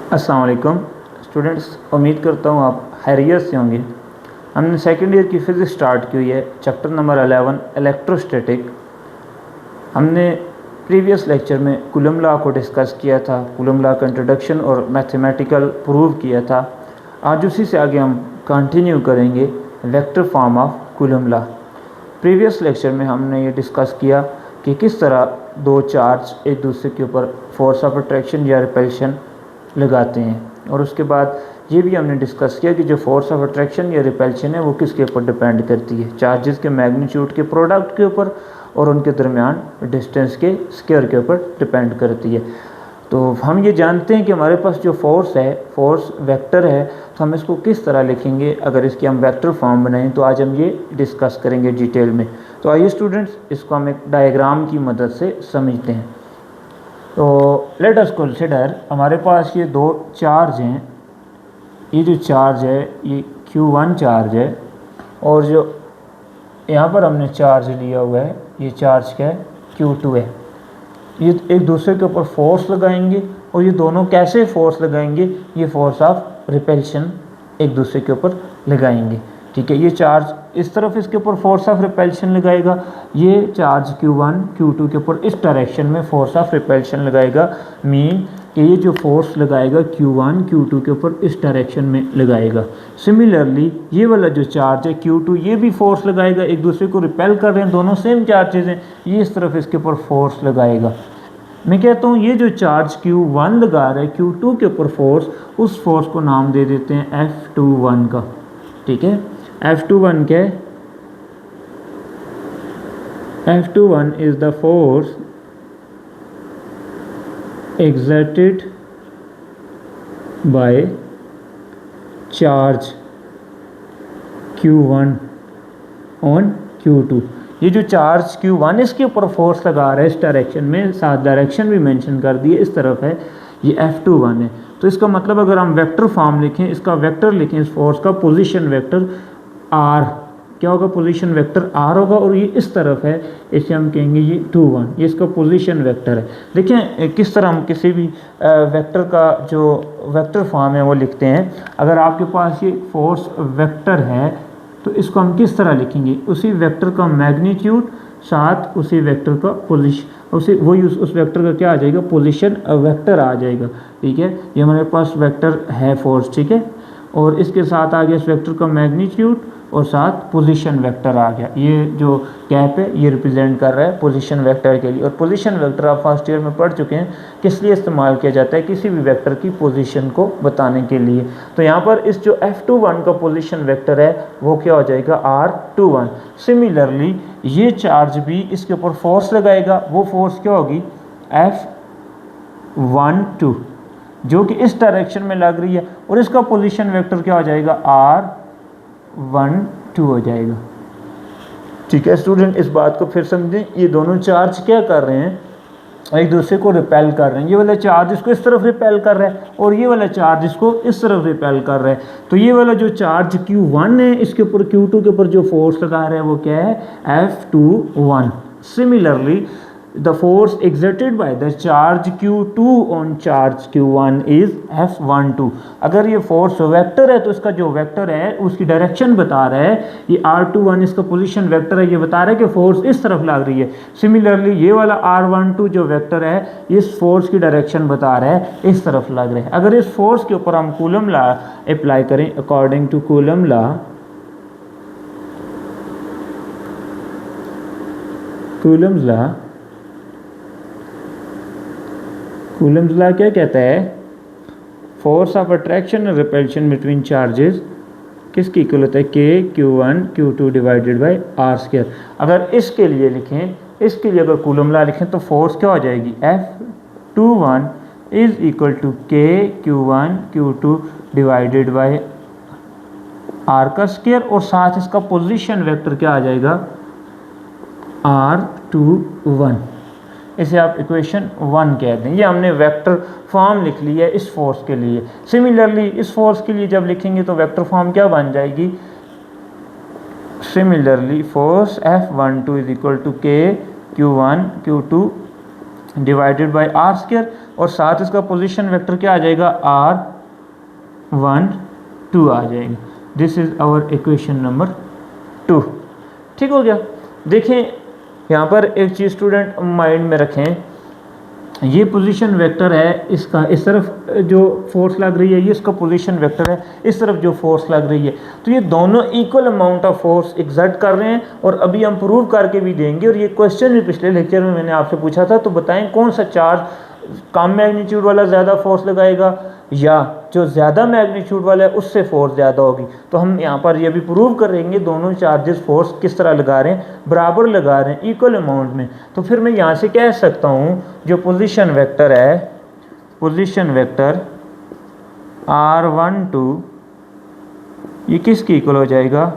अस्सलाम वालेकुम स्टूडेंट्स, उम्मीद करता हूँ आप खैरियत से होंगे। हमने सेकेंड ईयर की फ़िज़िक्स स्टार्ट की हुई है, चैप्टर नंबर 11 इलेक्ट्रोस्टैटिक। हमने प्रीवियस लेक्चर में कूलम लॉ को डिस्कस किया था, कूलम लॉ का इंट्रोडक्शन और मैथमेटिकल प्रूव किया था। आज उसी से आगे हम कंटिन्यू करेंगे vector form of coulomb law. Previous lecture में हमने ये डिस्कस किया कि किस तरह दो चार्ज एक दूसरे के ऊपर फोर्स ऑफ अट्रैक्शन या रिपल्शन लगाते हैं, और उसके बाद ये भी हमने डिस्कस किया कि जो फोर्स ऑफ अट्रैक्शन या रिपल्शन है वो किसके ऊपर डिपेंड करती है, चार्जेस के मैग्नीट्यूड के प्रोडक्ट के ऊपर और उनके दरमियान डिस्टेंस के स्क्वायर के ऊपर डिपेंड करती है। तो हम ये जानते हैं कि हमारे पास जो फोर्स है, फोर्स वेक्टर है, तो हम इसको किस तरह लिखेंगे अगर इसकी हम वेक्टर फॉर्म बनाएं। तो आज हम ये डिस्कस करेंगे डिटेल में। तो आइए स्टूडेंट्स, इसको हम एक डायग्राम की मदद से समझते हैं। तो लेट अस कंसीडर, हमारे पास ये दो चार्ज हैं। ये जो चार्ज है ये Q1 चार्ज है, और जो यहाँ पर हमने चार्ज लिया हुआ है ये चार्ज क्या है, Q2 है। ये एक दूसरे के ऊपर फोर्स लगाएंगे, और ये दोनों कैसे फोर्स लगाएंगे, ये फोर्स ऑफ रिपल्शन एक दूसरे के ऊपर लगाएंगे। ठीक है, ये चार्ज इस तरफ इसके ऊपर फोर्स ऑफ रिपल्शन लगाएगा, ये चार्ज Q1 Q2 के ऊपर इस डायरेक्शन में फोर्स ऑफ रिपल्शन लगाएगा। मीन कि ये जो फोर्स लगाएगा Q1 Q2 के ऊपर इस डायरेक्शन में लगाएगा। सिमिलरली ये वाला जो चार्ज है Q2, ये भी फोर्स लगाएगा, एक दूसरे को रिपेल कर रहे हैं, दोनों सेम चार्जेस हैं, ये इस तरफ इसके ऊपर फोर्स लगाएगा। मैं कहता हूँ ये जो चार्ज Q1 लगा रहा है Q2 के ऊपर फोर्स, उस फोर्स को नाम दे देते हैं F21 का। ठीक है, F21 क्या है? F21 is the force exerted by charge Q1 on Q2। ये जो चार्ज Q1 इसके ऊपर फोर्स लगा रहा है इस डायरेक्शन में, साथ डायरेक्शन भी मेंशन कर दी है, इस तरफ है, ये F21 है। तो इसका मतलब अगर हम वेक्टर फॉर्म लिखें, इसका वेक्टर लिखें, इस फोर्स का पोजीशन वेक्टर R क्या होगा, पोजीशन वेक्टर R होगा, और ये इस तरफ है, इसे हम कहेंगे ये 21, ये इसका पोजीशन वेक्टर है। देखें किस तरह हम किसी भी वेक्टर का जो वेक्टर फॉर्म है वो लिखते हैं। अगर आपके पास ये फोर्स वेक्टर है तो इसको हम किस तरह लिखेंगे, उसी वेक्टर का मैग्नीट्यूड साथ उसी वेक्टर का पोजीशन, उस वेक्टर का क्या आ जाएगा, पोजीशन वेक्टर आ जाएगा। ठीक है, ये हमारे पास वेक्टर है फोर्स, ठीक है, और इसके साथ आ गया इस वेक्टर का मैग्नीट्यूड और साथ पोजीशन वेक्टर आ गया। ये जो गैप है ये रिप्रेजेंट कर रहा है पोजीशन वेक्टर के लिए। और पोजीशन वेक्टर आप फर्स्ट ईयर में पढ़ चुके हैं, किस लिए इस्तेमाल किया जाता है, किसी भी वेक्टर की पोजीशन को बताने के लिए। तो यहाँ पर इस जो F21 का पोजीशन वेक्टर है वो क्या हो जाएगा, R21। सिमिलरली ये चार्ज भी इसके ऊपर फोर्स लगाएगा, वो फोर्स क्या होगी, F12, जो कि इस डायरेक्शन में लग रही है, और इसका पोजीशन वेक्टर क्या हो जाएगा, R12 हो जाएगा। ठीक है स्टूडेंट, इस बात को फिर समझें, ये दोनों चार्ज क्या कर रहे हैं, एक दूसरे को रिपेल कर रहे हैं। ये वाला चार्ज इसको इस तरफ रिपेल कर रहा है, और ये वाला चार्ज इसको इस तरफ रिपेल कर रहा है। तो ये वाला जो चार्ज Q1 है, इसके ऊपर Q2 के ऊपर जो फोर्स लगा रहा है वो क्या है, F21। Similarly the force exerted by the charge Q2 on charge Q1 is F12। अगर ये फोर्स वेक्टर है तो इसका जो वेक्टर है उसकी डायरेक्शन बता रहा है, ये R21 इसका पोजीशन वेक्टर है, ये बता रहा है कि फोर्स इस तरफ लग रही है। सिमिलरली ये वाला R12 जो वेक्टर है, इस फोर्स की डायरेक्शन बता रहा है इस तरफ लग रहा है। अगर इस फोर्स के ऊपर हम कूलम लॉ अप्लाई करें, according to coulomb law, Coulomb's law क्या कहता है, फोर्स ऑफ अट्रैक्शन और रिपल्शन बिटवीन चार्जेस किसकी इक्वल होता है, K/Q1 Q2 divided by R²। अगर इसके लिए लिखें, इसके लिए अगर कूलम लॉ लिखें तो फोर्स क्या हो जाएगी, F21 is equal to K/Q1 Q2 divided by R², और साथ इसका पोजीशन वेक्टर क्या आ जाएगा, R21। इसे आप इक्वेशन 1 कहते हैं। ये हमने वेक्टर फॉर्म लिख ली है इस फोर्स के लिए। सिमिलरली इस फोर्स के लिए जब लिखेंगे तो वेक्टर फॉर्म क्या बन जाएगी, similarly force F12 is equal to K Q1 Q2 divided by R², और साथ इसका पोजीशन वेक्टर क्या आ जाएगा, R1 2 आ जाएगा। This is our equation number 2। ठीक हो गया। देखें यहाँ पर एक चीज़ स्टूडेंट माइंड में रखें, ये पोजीशन वेक्टर है, इसका इस तरफ जो फोर्स लग रही है ये इसका पोजीशन वेक्टर है, इस तरफ जो फोर्स लग रही है, तो ये दोनों equal amount of force exert कर रहे हैं और अभी हम प्रूव करके भी देंगे। और ये क्वेश्चन भी पिछले लेक्चर में मैंने आपसे पूछा था, तो बताएं कौन सा चार्ज कम मैग्नीट्यूड वाला ज़्यादा फोर्स लगाएगा या जो ज़्यादा मैग्नीट्यूड वाला है उससे फोर्स ज़्यादा होगी। तो हम यहाँ पर ये भी प्रूव करेंगे दोनों चार्जेस फोर्स किस तरह लगा रहे हैं, बराबर लगा रहे हैं, इक्वल अमाउंट में। तो फिर मैं यहाँ से कह सकता हूँ जो पोजीशन वेक्टर है, पोजीशन वेक्टर R12 ये किसकी इक्वल हो जाएगा,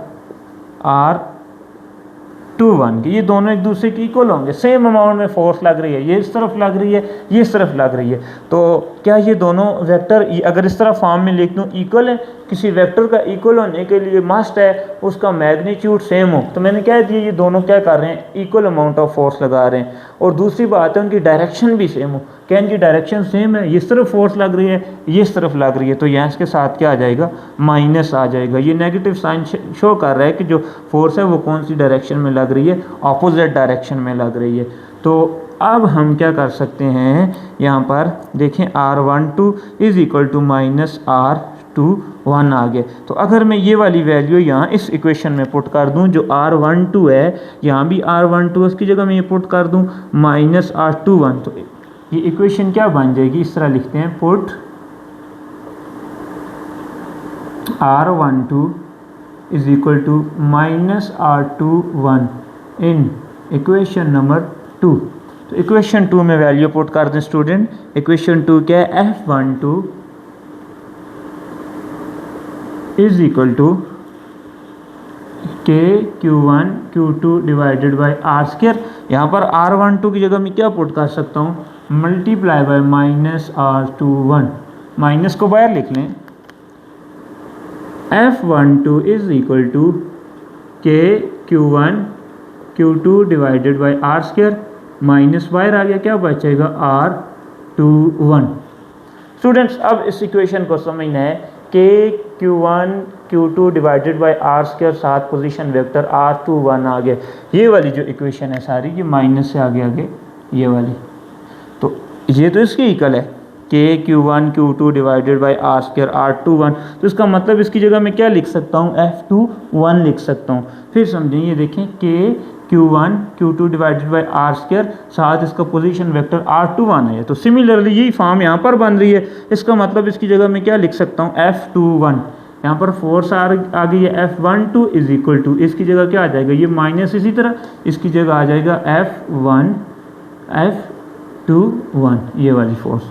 R21 की। ये दोनों एक दूसरे की इक्वल होंगे, सेम अमाउंट में फोर्स लग रही है, ये इस तरफ लग रही है, ये इस तरफ लग रही है। तो क्या ये दोनों वेक्टर अगर इस तरह फॉर्म में लिख दूँ इक्वल है, किसी वेक्टर का इक्वल होने के लिए मस्ट है उसका मैग्नीट्यूड सेम हो। तो मैंने कह दिया ये दोनों क्या कर रहे हैं, इक्वल अमाउंट ऑफ फोर्स लगा रहे हैं। और दूसरी बात है उनकी डायरेक्शन भी सेम हो। क्या इनकी डायरेक्शन सेम है, ये इस तरफ फोर्स लग रही है, ये इस तरफ लग रही है, तो यहाँ इसके साथ क्या आ जाएगा, माइनस आ जाएगा। ये नेगेटिव साइन शो कर रहा है कि जो फोर्स है वो कौन सी डायरेक्शन में लग रही है, अपोजिट डायरेक्शन में लग रही है। तो अब हम क्या कर सकते हैं, यहाँ पर देखें R12 is equal to minus R21 आ गया। तो अगर मैं ये वाली वैल्यू यहाँ इस इक्वेशन में पुट कर दूँ, जो R12 है यहाँ भी R12 उसकी जगह मैं ये पुट कर दूँ माइनस R21, तो ये इक्वेशन क्या बन जाएगी, इस तरह लिखते हैं, put R12 is equal to minus R21 in equation number 2। तो इक्वेशन 2 में वैल्यू पुट कर दें स्टूडेंट। इक्वेशन 2 क्या है, F12 is equal to KQ1 Q2 divided by R²। यहाँ पर R12 की जगह मैं क्या पुट कर सकता हूँ, multiply by minus R21, minus को बाहर लिख लें। F12 is equal to KQ1 Q2 divided by R², minus बाहर आ गया, क्या बचेगा R21। स्टूडेंट्स अब इस इक्वेशन को समझना है, KQ1 Q2 divided by R² साथ पोजीशन वेक्टर R21 आ गया। ये वाली जो इक्वेशन है सारी ये माइनस से आगे ये वाली, तो ये तो इसकी इक्वल है KQ1 Q2 divided by R² R21। तो इसका मतलब इसकी जगह मैं क्या लिख सकता हूँ, F21 लिख सकता हूँ। फिर समझें, ये देखें KQ1 Q2 divided by R² साथ इसका पोजीशन वेक्टर R21 है। तो सिमिलरली यही फॉर्म यहाँ पर बन रही है। इसका मतलब इसकी जगह मैं क्या लिख सकता हूँ, F21। यहाँ पर फोर्स आ गई है F12 इज इक्वल टू, इसकी जगह क्या आ जाएगा, ये माइनस, इसी तरह इसकी जगह आ जाएगा F21 ये वाली फोर्स।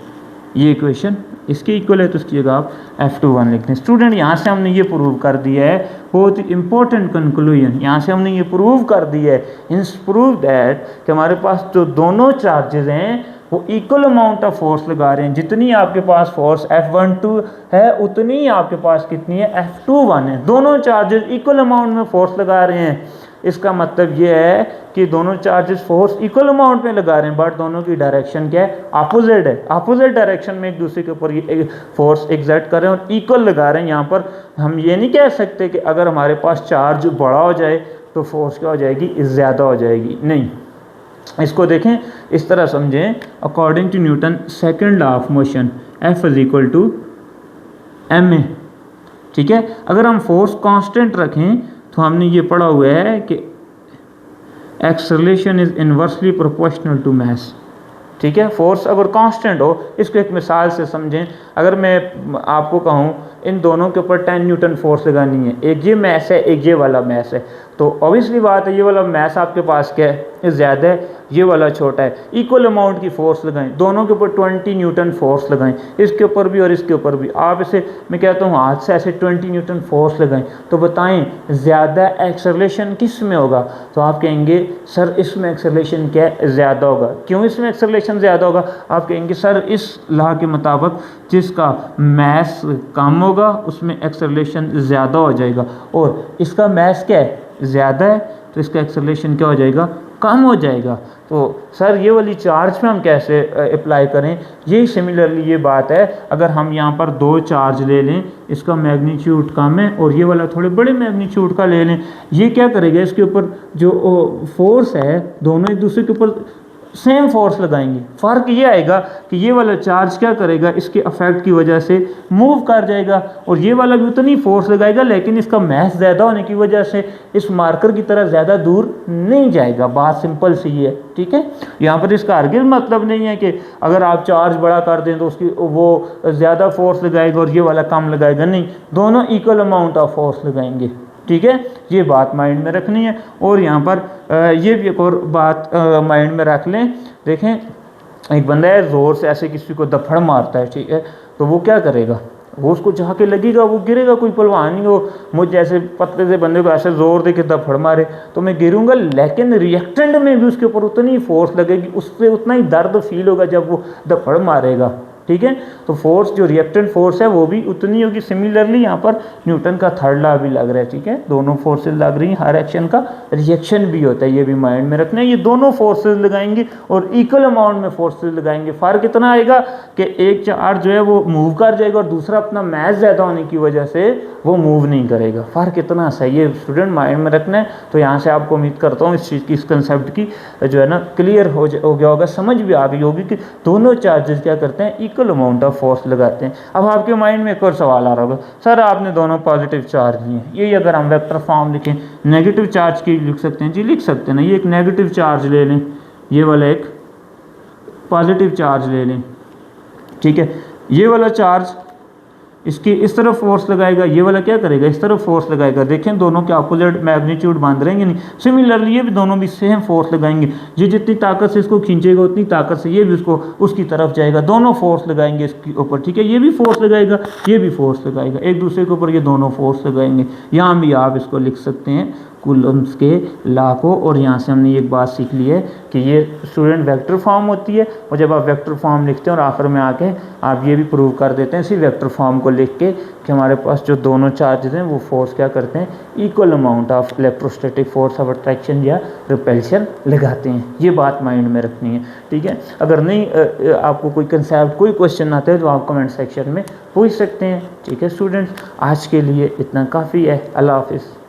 ये इक्वेशन इसके इक्वल है, तो इसकी जगह आप F21 लिखते हैं। स्टूडेंट यहाँ से हमने ये प्रूव कर दिया है, बहुत ही इंपॉर्टेंट कंक्लूजन, यहाँ से हमने ये प्रूव कर दिया है, इन्स प्रूव दैट कि हमारे पास जो दोनों चार्जेस हैं वो इक्वल अमाउंट ऑफ फोर्स लगा रहे हैं। जितनी आपके पास फोर्स F12 है उतनी ही आपके पास कितनी है, F21 है। दोनों चार्जेस इक्वल अमाउंट में फोर्स लगा रहे हैं। इसका मतलब ये है कि दोनों चार्जेस फोर्स इक्वल अमाउंट में लगा रहे हैं, बट दोनों की डायरेक्शन क्या है, अपोजिट है। अपोजिट डायरेक्शन में एक दूसरे के ऊपर ये फोर्स एग्जर्ट कर रहे हैं और इक्वल लगा रहे हैं। यहाँ पर हम ये नहीं कह सकते कि अगर हमारे पास चार्ज बड़ा हो जाए तो फोर्स क्या हो जाएगी, ज़्यादा हो जाएगी, नहीं। इसको देखें, इस तरह समझें, according to Newton second law of motion F is equal to ma। ठीक है, अगर हम फोर्स कांस्टेंट रखें तो हमने ये पढ़ा हुआ है कि acceleration is inversely proportional to mass. ठीक है, फोर्स अगर कांस्टेंट हो, इसको एक मिसाल से समझें। अगर मैं आपको कहूँ इन दोनों के ऊपर 10 न्यूटन फोर्स लगानी है, एक ये मैस है एक ये वाला मैस है, तो ऑब्वियसली बात है ये वाला मैस आपके पास क्या है, ज़्यादा है, ये वाला छोटा है। इक्वल अमाउंट की फोर्स लगाएं, दोनों के ऊपर 20 न्यूटन फोर्स लगाएं, इसके ऊपर भी और इसके ऊपर भी। आप इसे मैं कहता हूँ हाथ से ऐसे 20 न्यूटन फोर्स लगाएं, तो बताएं ज़्यादा एक्सेलरेशन किस में होगा, तो आप कहेंगे सर इसमें एक्सेलरेशन क्या है, ज़्यादा होगा। क्यों इसमें एक्सेलरेशन ज़्यादा होगा, आप कहेंगे सर इस लॉ के मुताबिक जिसका मैस कम होगा उसमें एक्सेलरेशन ज़्यादा हो जाएगा, और इसका मैस क्या है, ज़्यादा है, तो इसका एक्सेलरेशन क्या हो जाएगा, कम हो जाएगा। तो सर ये वाली चार्ज पे हम कैसे अप्लाई करें, ये सिमिलरली ये बात है, अगर हम यहाँ पर 2 चार्ज ले लें, इसका मैग्नीट्यूड कम है और ये वाला थोड़े बड़े मैग्नीट्यूड का ले लें, ये क्या करेगा, इसके ऊपर जो फोर्स है दोनों एक दूसरे के ऊपर सेम फोर्स लगाएंगे। फ़र्क ये आएगा कि ये वाला चार्ज क्या करेगा, इसके अफेक्ट की वजह से मूव कर जाएगा और ये वाला भी उतनी फोर्स लगाएगा, लेकिन इसका मैथ ज़्यादा होने की वजह से इस मार्कर की तरह ज़्यादा दूर नहीं जाएगा। बात सिंपल सी है, ठीक है। यहाँ पर इसका हरगिज़ मतलब नहीं है कि अगर आप चार्ज बड़ा कर दें तो उसकी वो ज़्यादा फोर्स लगाएगा और ये वाला कम लगाएगा, नहीं, दोनों इक्वल अमाउंट ऑफ फोर्स लगाएंगे, ठीक है। ये बात माइंड में रखनी है। और यहाँ पर ये भी एक और बात माइंड में रख लें। देखें, एक बंदा है ज़ोर से ऐसे किसी को दफड़ मारता है, ठीक है, तो वो क्या करेगा, वो उसको जाके लगेगा, वो गिरेगा। कोई पहलवान नहीं हो मुझ जैसे पतले से बंदे को ऐसे ज़ोर दे के दफड़ मारे तो मैं गिरूंगा, लेकिन रिएक्टेंट में भी उसके ऊपर उतनी फोर्स लगेगी, उससे उतना ही दर्द फील होगा जब वो दफड़ मारेगा, ठीक है। तो फोर्स जो रिएक्टेंट फोर्स है वो भी उतनी होगी। सिमिलरली यहाँ पर न्यूटन का थर्ड लॉ भी लग रहा है, ठीक है, दोनों फोर्सेस लग रही हैं, हर एक्शन का रिएक्शन भी होता है, ये भी माइंड में रखना है। ये दोनों फोर्सेस लगाएंगे और इक्वल अमाउंट में फोर्सेस लगाएंगे। फ़र्क इतना आएगा कि एक चार्ज जो है वो मूव कर जाएगा और दूसरा अपना मैस ज़्यादा होने की वजह से वो मूव नहीं करेगा। फ़र्क इतना सही है, स्टूडेंट माइंड में रखना है। तो यहाँ से आपको उम्मीद करता हूँ इस चीज़ की, इस कंसेप्ट की जो है ना क्लियर हो गया होगा, समझ भी आ गई होगी कि दोनों चार्जेस क्या करते हैं, इक्वल अमाउंट ऑफ फोर्स लगाते हैं। अब आपके माइंड में एक और सवाल आ रहा होगा, सर आपने दोनों पॉजिटिव चार्ज लिए हैं, ये अगर हम वेक्टर फॉर्म लिखें नेगेटिव चार्ज की लिख सकते हैं? जी लिख सकते हैं ना। ये एक नेगेटिव चार्ज ले लें, ये वाला एक पॉजिटिव चार्ज ले लें, ठीक है। ये वाला चार्ज इसकी इस तरफ फोर्स लगाएगा, ये वाला क्या करेगा, इस तरफ फोर्स लगाएगा। देखें दोनों के अपोजिट मैग्नीट्यूड बांध रहेंगे नहीं। सिमिलरली ये भी दोनों भी सेम फोर्स लगाएंगे, ये जितनी ताकत से इसको खींचेगा उतनी ताकत से ये भी उसको उसकी तरफ जाएगा। दोनों फोर्स लगाएंगे इसके ऊपर, ठीक है। ये भी फोर्स लगाएगा, ये भी फोर्स लगाएगा, एक दूसरे के ऊपर ये दोनों फोर्स लगाएंगे। यहाँ भी आप इसको लिख सकते हैं कूलम्स के लॉ को। और यहाँ से हमने एक बात सीख ली है कि ये स्टूडेंट वेक्टर फॉर्म होती है, और जब आप वेक्टर फॉर्म लिखते हैं और आखिर में आके आप ये भी प्रूव कर देते हैं इसी वेक्टर फॉर्म को लिख के कि हमारे पास जो दोनों चार्जेस हैं वो फोर्स क्या करते हैं, equal amount of electrostatic force of attraction या रिपल्शन लगाते हैं। ये बात माइंड में रखनी है, ठीक है। अगर नहीं आपको कोई कंसेप्ट कोई क्वेश्चन आते हैं तो आप कमेंट सेक्शन में पूछ सकते हैं, ठीक है स्टूडेंट्स। आज के लिए इतना काफ़ी है। अल्लाह हाफिज़।